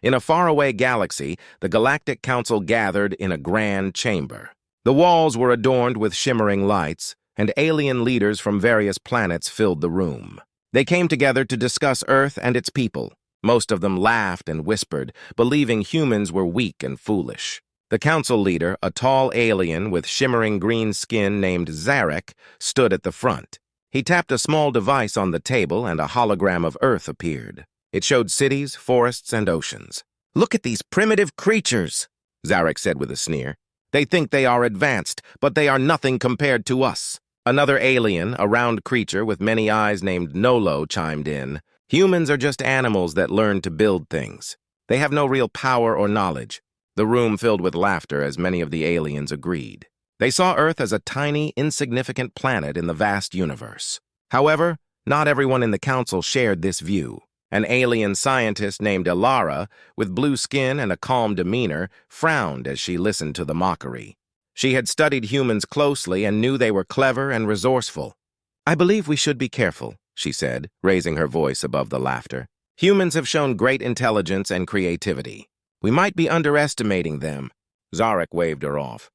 In a faraway galaxy, the Galactic Council gathered in a grand chamber. The walls were adorned with shimmering lights, and alien leaders from various planets filled the room. They came together to discuss Earth and its people. Most of them laughed and whispered, believing humans were weak and foolish. The council leader, a tall alien with shimmering green skin named Zarek, stood at the front. He tapped a small device on the table and a hologram of Earth appeared. It showed cities, forests, and oceans. "Look at these primitive creatures," Zarek said with a sneer. "They think they are advanced, but they are nothing compared to us." Another alien, a round creature with many eyes named Nolo, chimed in. "Humans are just animals that learn to build things. They have no real power or knowledge." The room filled with laughter as many of the aliens agreed. They saw Earth as a tiny, insignificant planet in the vast universe. However, not everyone in the council shared this view. An alien scientist named Ilara, with blue skin and a calm demeanor, frowned as she listened to the mockery. She had studied humans closely and knew they were clever and resourceful. "I believe we should be careful," she said, raising her voice above the laughter. "Humans have shown great intelligence and creativity. We might be underestimating them." Zarek waved her off.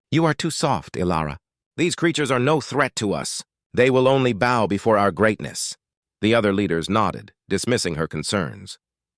"You are too soft, Ilara. These creatures are no threat to us. They will only bow before our greatness." The other leaders nodded, dismissing her concerns.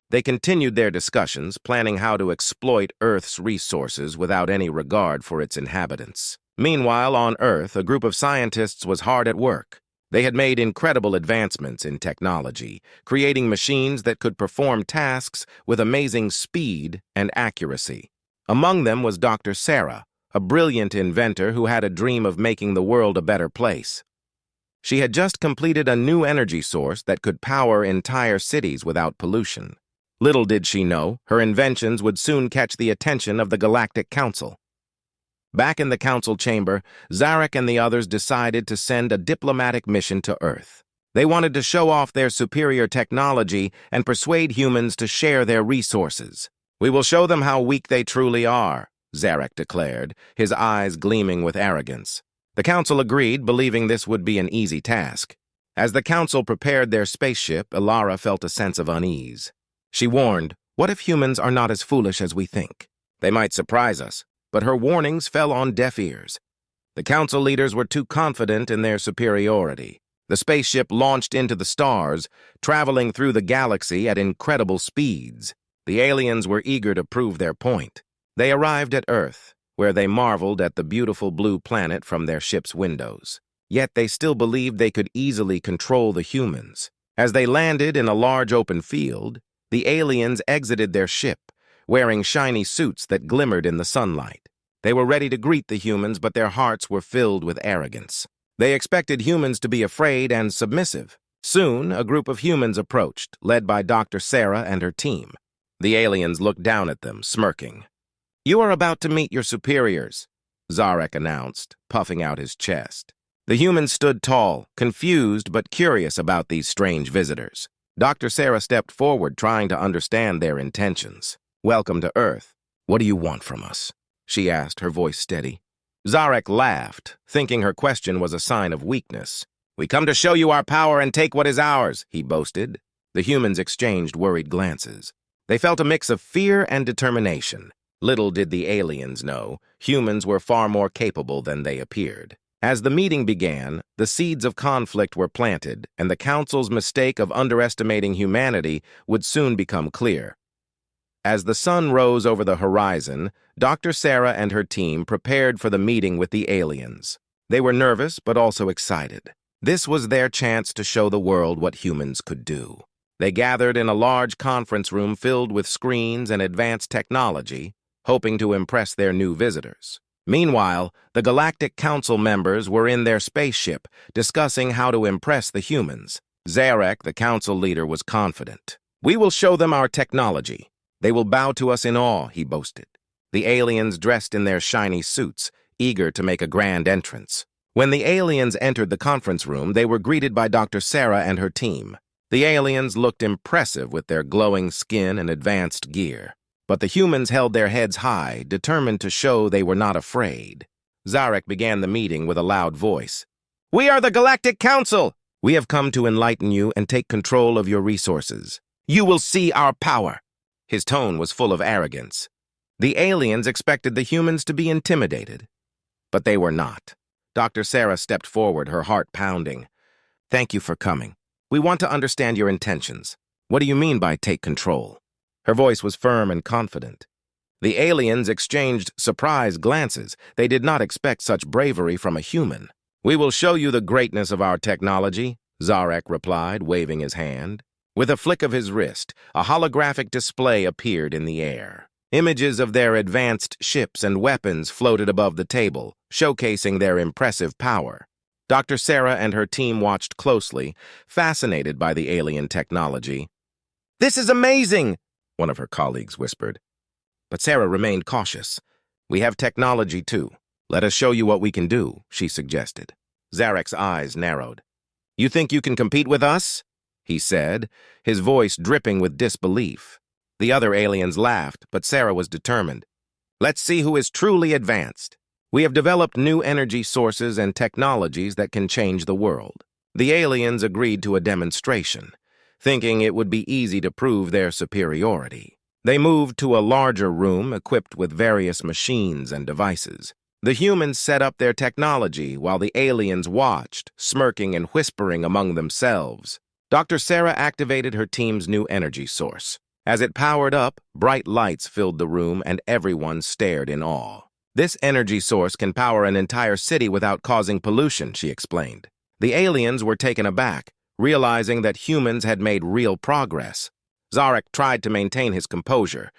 They continued their discussions, planning how to exploit Earth's resources without any regard for its inhabitants. Meanwhile, on Earth, a group of scientists was hard at work. They had made incredible advancements in technology, creating machines that could perform tasks with amazing speed and accuracy. Among them was Dr. Sarah, a brilliant inventor who had a dream of making the world a better place. She had just completed a new energy source that could power entire cities without pollution. Little did she know, her inventions would soon catch the attention of the Galactic Council. Back in the council chamber, Zarek and the others decided to send a diplomatic mission to Earth. They wanted to show off their superior technology and persuade humans to share their resources. "We will show them how weak they truly are," Zarek declared, his eyes gleaming with arrogance. The council agreed, believing this would be an easy task. As the council prepared their spaceship, Ilara felt a sense of unease. She warned, "What if humans are not as foolish as we think? They might surprise us." But her warnings fell on deaf ears. The council leaders were too confident in their superiority. The spaceship launched into the stars, traveling through the galaxy at incredible speeds. The aliens were eager to prove their point. They arrived at Earth, where they marveled at the beautiful blue planet from their ship's windows. Yet they still believed they could easily control the humans. As they landed in a large open field, the aliens exited their ship, wearing shiny suits that glimmered in the sunlight. They were ready to greet the humans, but their hearts were filled with arrogance. They expected humans to be afraid and submissive. Soon, a group of humans approached, led by Dr. Sarah and her team. The aliens looked down at them, smirking. "You are about to meet your superiors," Zarek announced, puffing out his chest. The humans stood tall, confused but curious about these strange visitors. Dr. Sarah stepped forward, trying to understand their intentions. "Welcome to Earth. What do you want from us?" she asked, her voice steady. Zarek laughed, thinking her question was a sign of weakness. "We come to show you our power and take what is ours," he boasted. The humans exchanged worried glances. They felt a mix of fear and determination. Little did the aliens know, humans were far more capable than they appeared. As the meeting began, the seeds of conflict were planted, and the Council's mistake of underestimating humanity would soon become clear. As the sun rose over the horizon, Dr. Sarah and her team prepared for the meeting with the aliens. They were nervous but also excited. This was their chance to show the world what humans could do. They gathered in a large conference room filled with screens and advanced technology, hoping to impress their new visitors. Meanwhile, the Galactic Council members were in their spaceship, discussing how to impress the humans. Zarek, the council leader, was confident. "We will show them our technology. They will bow to us in awe," he boasted. The aliens dressed in their shiny suits, eager to make a grand entrance. When the aliens entered the conference room, they were greeted by Dr. Sarah and her team. The aliens looked impressive with their glowing skin and advanced gear. But the humans held their heads high, determined to show they were not afraid. Zarek began the meeting with a loud voice. "We are the Galactic Council! We have come to enlighten you and take control of your resources. You will see our power." His tone was full of arrogance. The aliens expected the humans to be intimidated, but they were not. Dr. Sarah stepped forward, her heart pounding. "Thank you for coming. We want to understand your intentions. What do you mean by take control?" Her voice was firm and confident. The aliens exchanged surprised glances. They did not expect such bravery from a human. "We will show you the greatness of our technology," Zarek replied, waving his hand. With a flick of his wrist, a holographic display appeared in the air. Images of their advanced ships and weapons floated above the table, showcasing their impressive power. Dr. Sarah and her team watched closely, fascinated by the alien technology. "This is amazing!" one of her colleagues whispered. But Sarah remained cautious. "We have technology, too. Let us show you what we can do," she suggested. Zarek's eyes narrowed. "You think you can compete with us?" he said, his voice dripping with disbelief. The other aliens laughed, but Sarah was determined. "Let's see who is truly advanced. We have developed new energy sources and technologies that can change the world." The aliens agreed to a demonstration, thinking it would be easy to prove their superiority. They moved to a larger room equipped with various machines and devices. The humans set up their technology while the aliens watched, smirking and whispering among themselves. Dr. Sarah activated her team's new energy source. As it powered up, bright lights filled the room and everyone stared in awe. "This energy source can power an entire city without causing pollution," she explained. The aliens were taken aback, realizing that humans had made real progress. Zarek tried to maintain his composure.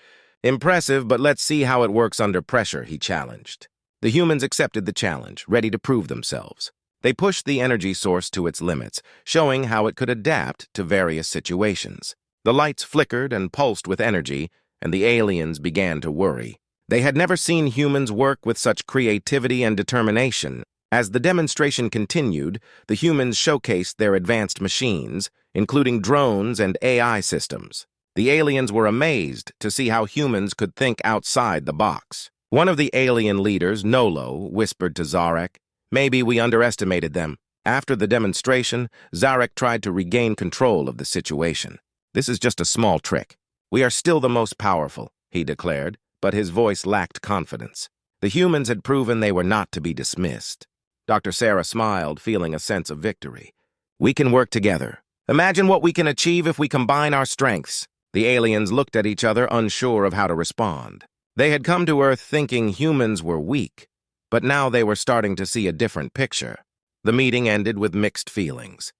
"Impressive, but let's see how it works under pressure," he challenged. The humans accepted the challenge, ready to prove themselves. They pushed the energy source to its limits, showing how it could adapt to various situations. The lights flickered and pulsed with energy, and the aliens began to worry. They had never seen humans work with such creativity and determination. As the demonstration continued, the humans showcased their advanced machines, including drones and AI systems. The aliens were amazed to see how humans could think outside the box. One of the alien leaders, Nolo, whispered to Zarek, "Maybe we underestimated them." After the demonstration, Zarek tried to regain control of the situation. "This is just a small trick. We are still the most powerful," he declared, but his voice lacked confidence. The humans had proven they were not to be dismissed. Dr. Sarah smiled, feeling a sense of victory. "We can work together. Imagine what we can achieve if we combine our strengths." The aliens looked at each other, unsure of how to respond. They had come to Earth thinking humans were weak, but now they were starting to see a different picture. The meeting ended with mixed feelings.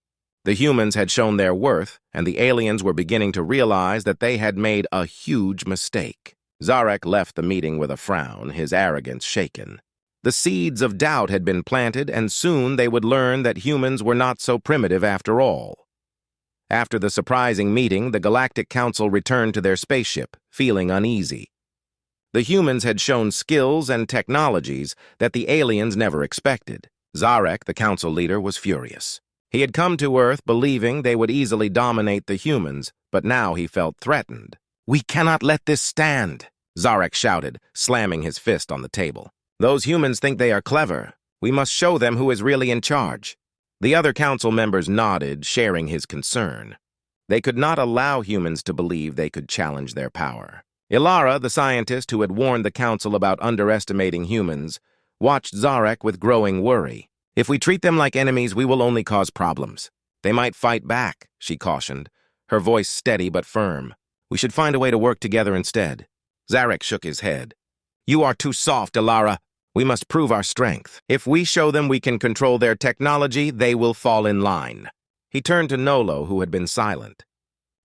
The humans had shown their worth, and the aliens were beginning to realize that they had made a huge mistake. Zarek left the meeting with a frown, his arrogance shaken. The seeds of doubt had been planted, and soon they would learn that humans were not so primitive after all. After the surprising meeting, the Galactic Council returned to their spaceship, feeling uneasy. The humans had shown skills and technologies that the aliens never expected. Zarek, the council leader, was furious. He had come to Earth believing they would easily dominate the humans, but now he felt threatened. "We cannot let this stand," Zarek shouted, slamming his fist on the table. "Those humans think they are clever. We must show them who is really in charge." The other council members nodded, sharing his concern. They could not allow humans to believe they could challenge their power. Ilara, the scientist who had warned the council about underestimating humans, watched Zarek with growing worry. "If we treat them like enemies, we will only cause problems. They might fight back," she cautioned, her voice steady but firm. "We should find a way to work together instead." Zarek shook his head. "You are too soft, Ilara. We must prove our strength. If we show them we can control their technology, they will fall in line." He turned to Nolo, who had been silent.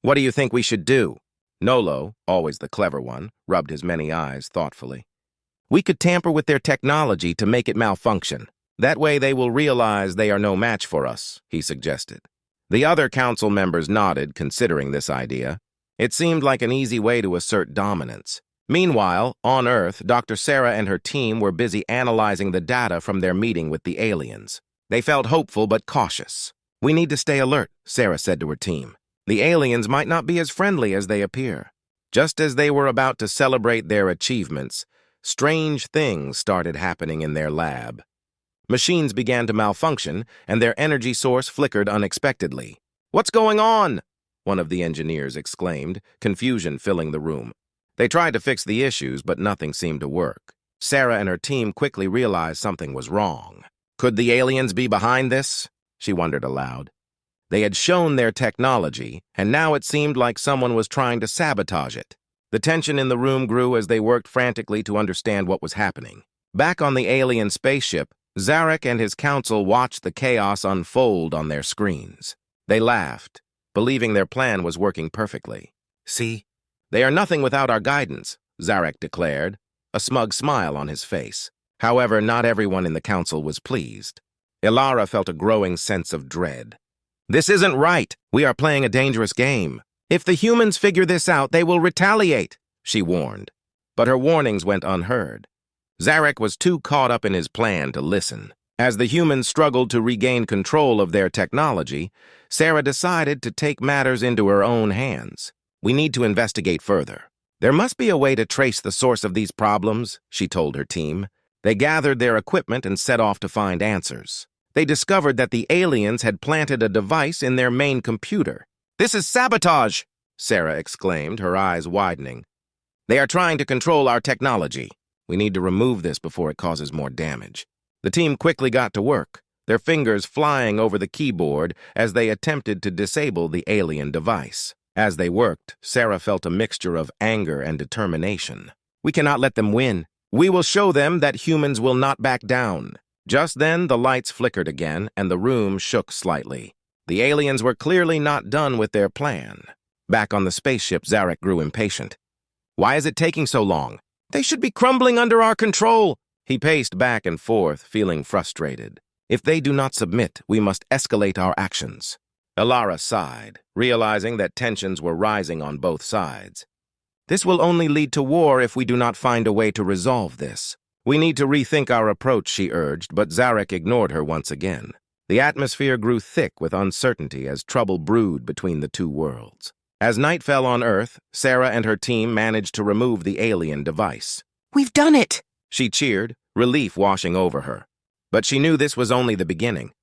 "What do you think we should do?" Nolo, always the clever one, rubbed his many eyes thoughtfully. "We could tamper with their technology to make it malfunction. That way they will realize they are no match for us," he suggested. The other council members nodded, considering this idea. It seemed like an easy way to assert dominance. Meanwhile, on Earth, Dr. Sarah and her team were busy analyzing the data from their meeting with the aliens. They felt hopeful but cautious. "We need to stay alert," Sarah said to her team. "The aliens might not be as friendly as they appear." Just as they were about to celebrate their achievements, strange things started happening in their lab. Machines began to malfunction, and their energy source flickered unexpectedly. "What's going on?" one of the engineers exclaimed, confusion filling the room. They tried to fix the issues, but nothing seemed to work. Sarah and her team quickly realized something was wrong. Could the aliens be behind this? She wondered aloud. They had shown their technology, and now it seemed like someone was trying to sabotage it. The tension in the room grew as they worked frantically to understand what was happening. Back on the alien spaceship, Zarek and his council watched the chaos unfold on their screens. They laughed, believing their plan was working perfectly. "See? They are nothing without our guidance," Zarek declared, a smug smile on his face. However, not everyone in the council was pleased. Ilara felt a growing sense of dread. "This isn't right. We are playing a dangerous game. If the humans figure this out, they will retaliate," she warned. But her warnings went unheard. Zarek was too caught up in his plan to listen. As the humans struggled to regain control of their technology, Sarah decided to take matters into her own hands. "We need to investigate further. There must be a way to trace the source of these problems," she told her team. They gathered their equipment and set off to find answers. They discovered that the aliens had planted a device in their main computer. "This is sabotage!" Sarah exclaimed, her eyes widening. "They are trying to control our technology. We need to remove this before it causes more damage." The team quickly got to work, their fingers flying over the keyboard as they attempted to disable the alien device. As they worked, Sarah felt a mixture of anger and determination. "We cannot let them win. We will show them that humans will not back down." Just then, the lights flickered again, and the room shook slightly. The aliens were clearly not done with their plan. Back on the spaceship, Zarek grew impatient. "Why is it taking so long? They should be crumbling under our control." He paced back and forth, feeling frustrated. "If they do not submit, we must escalate our actions." Ilara sighed, realizing that tensions were rising on both sides. "This will only lead to war if we do not find a way to resolve this. We need to rethink our approach," she urged, but Zarek ignored her once again. The atmosphere grew thick with uncertainty as trouble brewed between the two worlds. As night fell on Earth, Sarah and her team managed to remove the alien device. "We've done it!" She cheered, relief washing over her. But she knew this was only the beginning.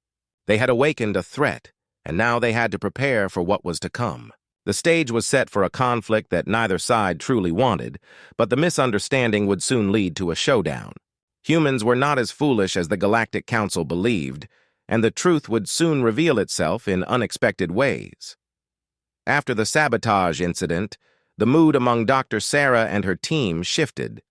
They had awakened a threat, and now they had to prepare for what was to come. The stage was set for a conflict that neither side truly wanted, but the misunderstanding would soon lead to a showdown. Humans were not as foolish as the Galactic Council believed, and the truth would soon reveal itself in unexpected ways. After the sabotage incident, the mood among Dr. Sarah and her team shifted.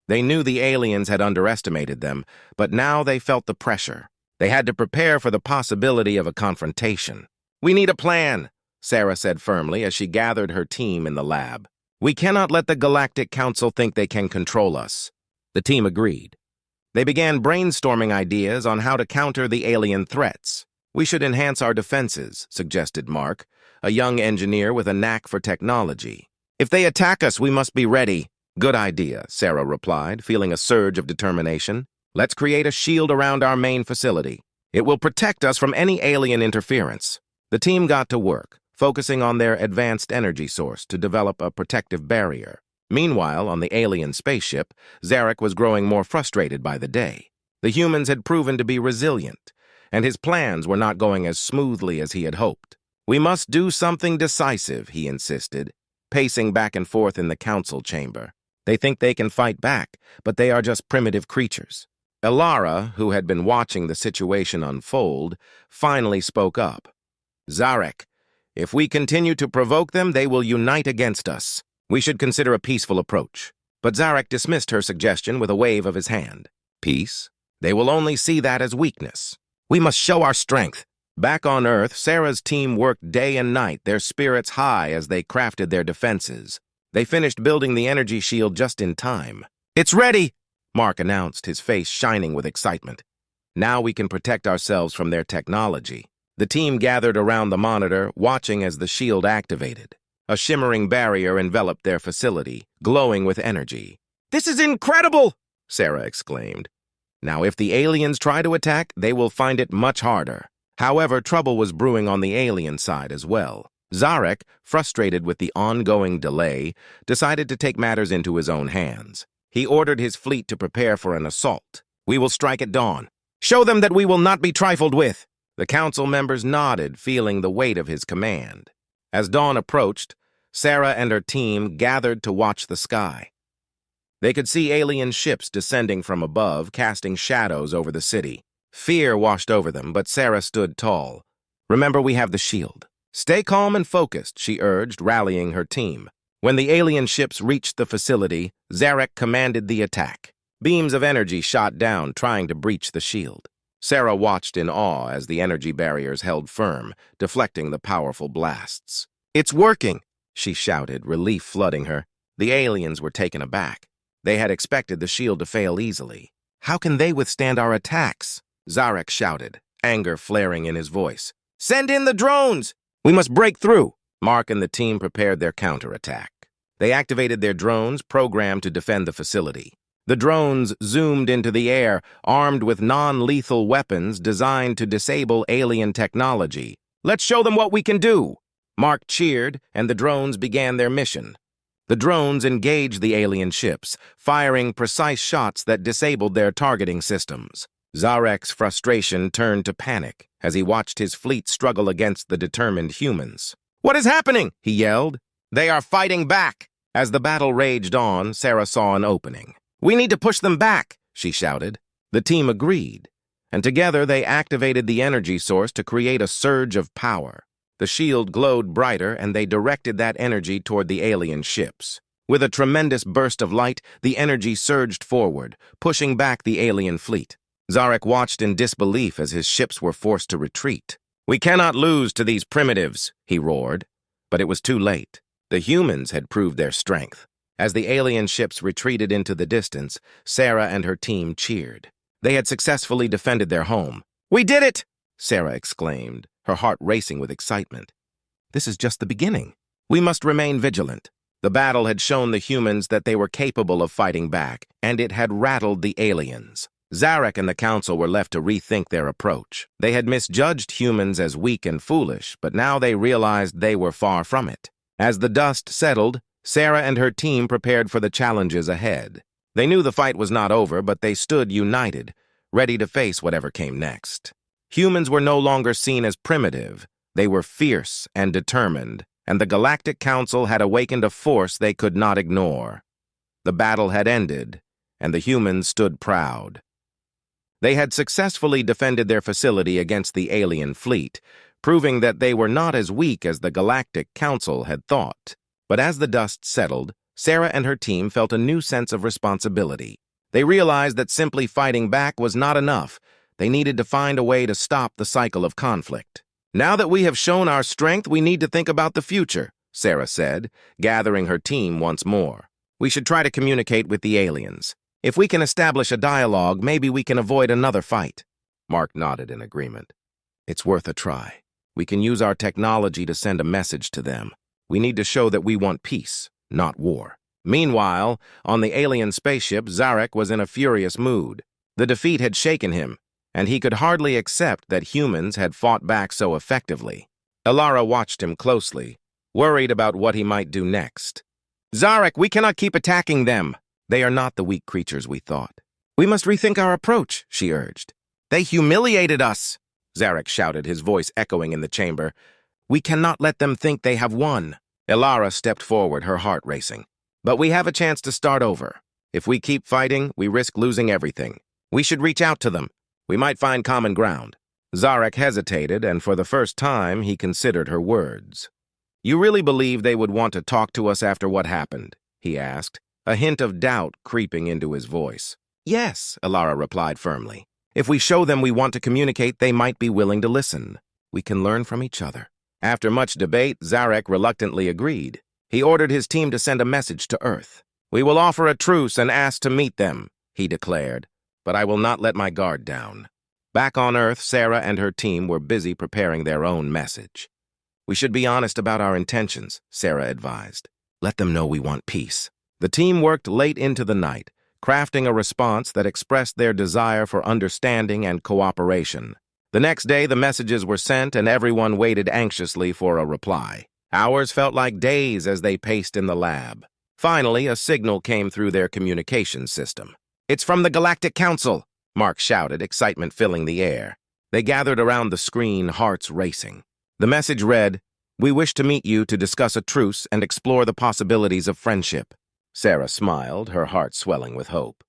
They knew the aliens had underestimated them, but now they felt the pressure. They had to prepare for the possibility of a confrontation. "We need a plan," Sarah said firmly as she gathered her team in the lab. "We cannot let the Galactic Council think they can control us." The team agreed. They began brainstorming ideas on how to counter the alien threats. "We should enhance our defenses," suggested Mark, a young engineer with a knack for technology. "If they attack us, we must be ready." "Good idea," Sarah replied, feeling a surge of determination. "Let's create a shield around our main facility. It will protect us from any alien interference." The team got to work, focusing on their advanced energy source to develop a protective barrier. Meanwhile, on the alien spaceship, Zarek was growing more frustrated by the day. The humans had proven to be resilient, and his plans were not going as smoothly as he had hoped. "We must do something decisive," he insisted, pacing back and forth in the council chamber. "They think they can fight back, but they are just primitive creatures." Ilara, who had been watching the situation unfold, finally spoke up. "Zarek, if we continue to provoke them, they will unite against us. We should consider a peaceful approach." But Zarek dismissed her suggestion with a wave of his hand. "Peace? They will only see that as weakness. We must show our strength." Back on Earth, Sarah's team worked day and night, their spirits high as they crafted their defenses. They finished building the energy shield just in time. "It's ready," Mark announced, his face shining with excitement. "Now we can protect ourselves from their technology." The team gathered around the monitor, watching as the shield activated. A shimmering barrier enveloped their facility, glowing with energy. "This is incredible!" Sarah exclaimed. "Now, if the aliens try to attack, they will find it much harder." However, trouble was brewing on the alien side as well. Zarek, frustrated with the ongoing delay, decided to take matters into his own hands. He ordered his fleet to prepare for an assault. "We will strike at dawn. Show them that we will not be trifled with." The council members nodded, feeling the weight of his command. As dawn approached, Sarah and her team gathered to watch the sky. They could see alien ships descending from above, casting shadows over the city. Fear washed over them, but Sarah stood tall. "Remember, we have the shield." "Stay calm and focused," she urged, rallying her team. When the alien ships reached the facility, Zarek commanded the attack. Beams of energy shot down, trying to breach the shield. Sarah watched in awe as the energy barriers held firm, deflecting the powerful blasts. "It's working!" she shouted, relief flooding her. The aliens were taken aback. They had expected the shield to fail easily. "How can they withstand our attacks?" Zarek shouted, anger flaring in his voice. "Send in the drones! We must break through!" Mark and the team prepared their counterattack. They activated their drones, programmed to defend the facility. The drones zoomed into the air, armed with non-lethal weapons designed to disable alien technology. "Let's show them what we can do!" Mark cheered, and the drones began their mission. The drones engaged the alien ships, firing precise shots that disabled their targeting systems. Zarek's frustration turned to panic as he watched his fleet struggle against the determined humans. "What is happening?" he yelled. "They are fighting back!" As the battle raged on, Sarah saw an opening. "We need to push them back," she shouted. The team agreed, and together they activated the energy source to create a surge of power. The shield glowed brighter, and they directed that energy toward the alien ships. With a tremendous burst of light, the energy surged forward, pushing back the alien fleet. Zarek watched in disbelief as his ships were forced to retreat. "We cannot lose to these primitives," he roared. But it was too late. The humans had proved their strength. As the alien ships retreated into the distance, Sarah and her team cheered. They had successfully defended their home. "We did it!" Sarah exclaimed, her heart racing with excitement. "This is just the beginning. We must remain vigilant." The battle had shown the humans that they were capable of fighting back, and it had rattled the aliens. Zarek and the Council were left to rethink their approach. They had misjudged humans as weak and foolish, but now they realized they were far from it. As the dust settled, Sarah and her team prepared for the challenges ahead. They knew the fight was not over, but they stood united, ready to face whatever came next. Humans were no longer seen as primitive. They were fierce and determined, and the Galactic Council had awakened a force they could not ignore. The battle had ended, and the humans stood proud. They had successfully defended their facility against the alien fleet, proving that they were not as weak as the Galactic Council had thought. But as the dust settled, Sarah and her team felt a new sense of responsibility. They realized that simply fighting back was not enough. They needed to find a way to stop the cycle of conflict. "Now that we have shown our strength, we need to think about the future," Sarah said, gathering her team once more. "We should try to communicate with the aliens. If we can establish a dialogue, maybe we can avoid another fight." Mark nodded in agreement. "It's worth a try. We can use our technology to send a message to them. We need to show that we want peace, not war." Meanwhile, on the alien spaceship, Zarek was in a furious mood. The defeat had shaken him, and he could hardly accept that humans had fought back so effectively. Elara watched him closely, worried about what he might do next. "Zarek, we cannot keep attacking them. They are not the weak creatures we thought. We must rethink our approach," she urged. "They humiliated us," Zarek shouted, his voice echoing in the chamber. "We cannot let them think they have won." Elara stepped forward, her heart racing. "But we have a chance to start over. If we keep fighting, we risk losing everything. We should reach out to them. We might find common ground." Zarek hesitated, and for the first time, he considered her words. "You really believe they would want to talk to us after what happened?" he asked, a hint of doubt creeping into his voice. "Yes," Elara replied firmly. "If we show them we want to communicate, they might be willing to listen. We can learn from each other." After much debate, Zarek reluctantly agreed. He ordered his team to send a message to Earth. "We will offer a truce and ask to meet them," he declared, "but I will not let my guard down." Back on Earth, Sarah and her team were busy preparing their own message. "We should be honest about our intentions," Sarah advised. "Let them know we want peace." The team worked late into the night, crafting a response that expressed their desire for understanding and cooperation. The next day, the messages were sent, and everyone waited anxiously for a reply. Hours felt like days as they paced in the lab. Finally, a signal came through their communication system. "It's from the Galactic Council," Mark shouted, excitement filling the air. They gathered around the screen, hearts racing. The message read, We wish to meet you to discuss a truce and explore the possibilities of friendship. Sarah smiled, her heart swelling with hope.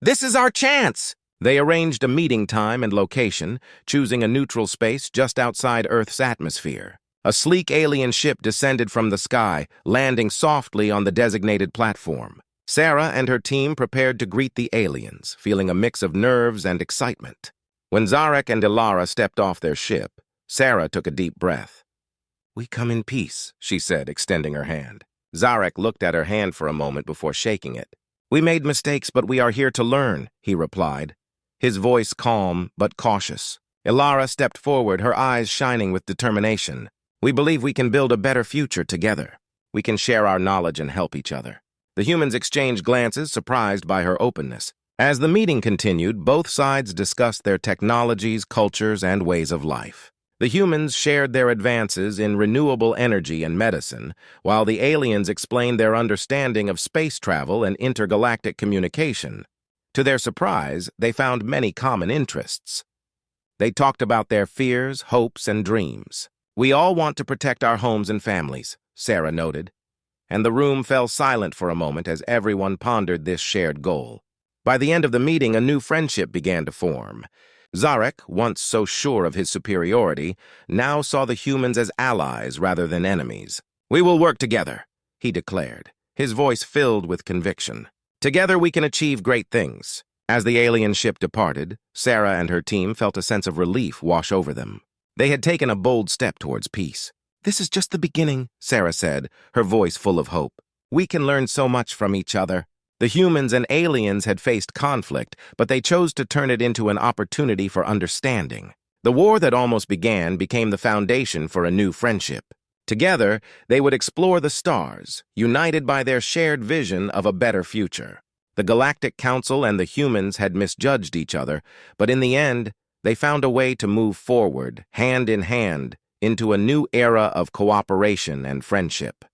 This is our chance! They arranged a meeting time and location, choosing a neutral space just outside Earth's atmosphere. A sleek alien ship descended from the sky, landing softly on the designated platform. Sarah and her team prepared to greet the aliens, feeling a mix of nerves and excitement. When Zarek and Ilara stepped off their ship, Sarah took a deep breath. "We come in peace," she said, extending her hand. Zarek looked at her hand for a moment before shaking it. "We made mistakes, but we are here to learn," he replied, his voice calm but cautious. Ilara stepped forward, her eyes shining with determination. "We believe we can build a better future together. We can share our knowledge and help each other." The humans exchanged glances, surprised by her openness. As the meeting continued, both sides discussed their technologies, cultures, and ways of life. The humans shared their advances in renewable energy and medicine, while the aliens explained their understanding of space travel and intergalactic communication. To their surprise, they found many common interests. They talked about their fears, hopes, and dreams. "We all want to protect our homes and families," Sarah noted, and the room fell silent for a moment as everyone pondered this shared goal. By the end of the meeting, a new friendship began to form. Zarek, once so sure of his superiority, now saw the humans as allies rather than enemies. "We will work together," he declared, his voice filled with conviction. "Together we can achieve great things." As the alien ship departed, Sarah and her team felt a sense of relief wash over them. They had taken a bold step towards peace. "This is just the beginning," Sarah said, her voice full of hope. "We can learn so much from each other." The humans and aliens had faced conflict, but they chose to turn it into an opportunity for understanding. The war that almost began became the foundation for a new friendship. Together, they would explore the stars, united by their shared vision of a better future. The Galactic Council and the humans had misjudged each other, but in the end, they found a way to move forward, hand in hand, into a new era of cooperation and friendship.